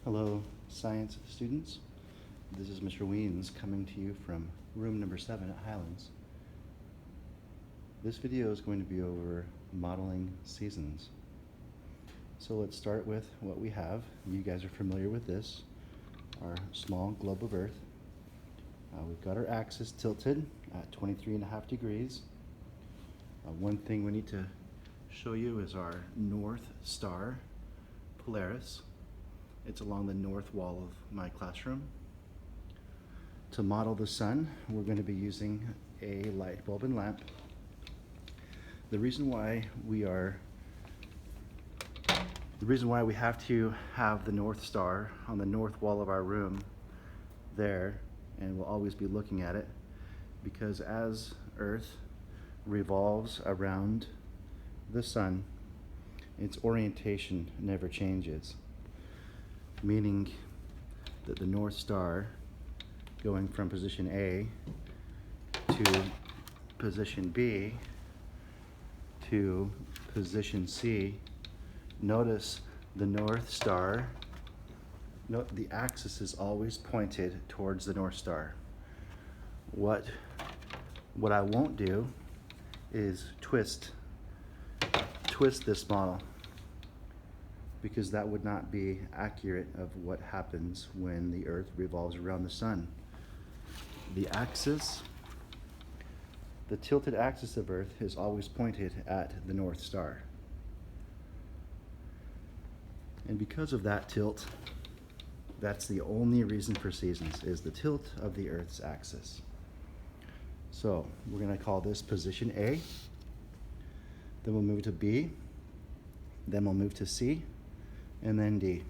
Hello, science students. This is Mr. Wiens coming to you from room number 7 at Highlands. This video is going to be over modeling seasons. So let's start with what we have. You guys are familiar with this, our small globe of Earth. We've got our axis tilted at 23.5 degrees. One thing we need to show you is our North Star, Polaris. It's along the north wall of my classroom. To model the sun, we're going to be using a light bulb and lamp. The reason why we have to have the North Star on the north wall of our room there, and we'll always be looking at it, because as Earth revolves around the sun, its orientation never changes. Meaning that the North Star going from position A to position B to position C, notice the North Star, the axis is always pointed towards the North Star. What I won't do is twist this model, because that would not be accurate of what happens when the Earth revolves around the sun. The axis, the tilted axis of Earth is always pointed at the North Star. And because of that tilt, that's the only reason for seasons, is the tilt of the Earth's axis. So we're going to call this position A, then we'll move to B, then we'll move to C, and then D.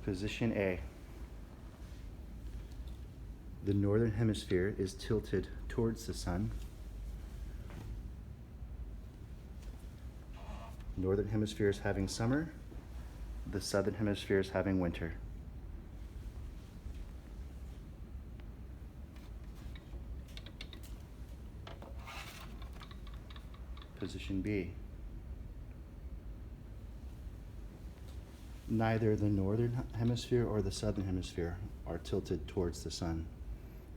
Position A. The northern hemisphere is tilted towards the sun. Northern hemisphere is having summer. The southern hemisphere is having winter. Position B. Neither the northern hemisphere or the southern hemisphere are tilted towards the sun.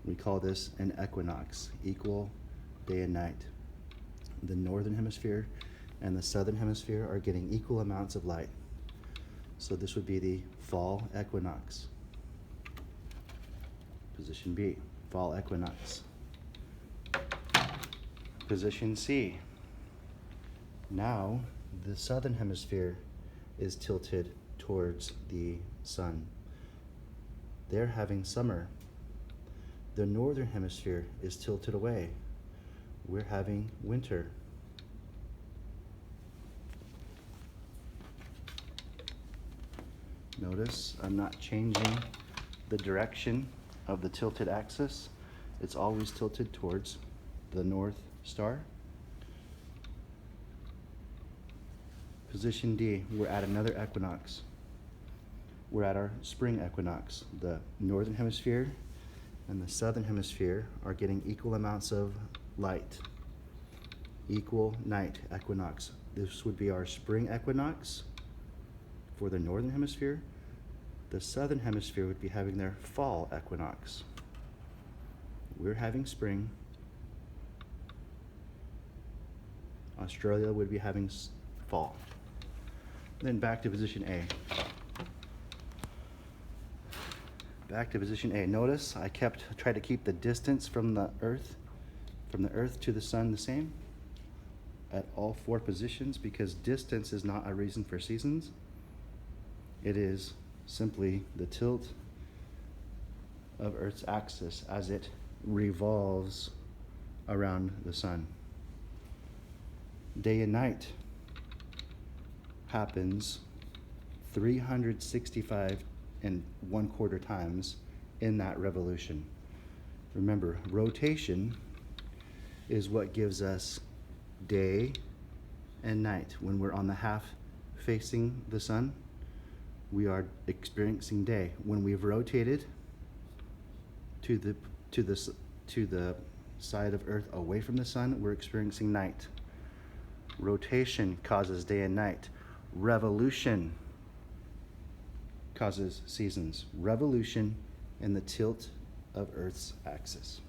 We call this an equinox, equal day and night. The northern hemisphere and the southern hemisphere are getting equal amounts of light. So this would be the fall equinox. Position B, fall equinox. Position C. Now the southern hemisphere is tilted towards the sun. They're having summer. The northern hemisphere is tilted away. We're having winter. Notice I'm not changing the direction of the tilted axis. It's always tilted towards the North Star. Position D, we're at another equinox. We're at our spring equinox. The northern hemisphere and the southern hemisphere are getting equal amounts of light. Equal night equinox. This would be our spring equinox for the northern hemisphere. The southern hemisphere would be having their fall equinox. We're having spring. Australia would be having fall. Then back to position A. Back to position A. Notice I tried to keep the distance from the Earth to the sun the same at all 4 positions, because distance is not a reason for seasons. It is simply the tilt of Earth's axis as it revolves around the sun. Day and night happens 365 1/4 times in that revolution. Remember, rotation is what gives us day and night. When we're on the half facing the sun, we are experiencing day. When we've rotated to the side of Earth away from the sun, we're experiencing night. Rotation causes day and night. Revolution causes seasons, revolution, and the tilt of Earth's axis.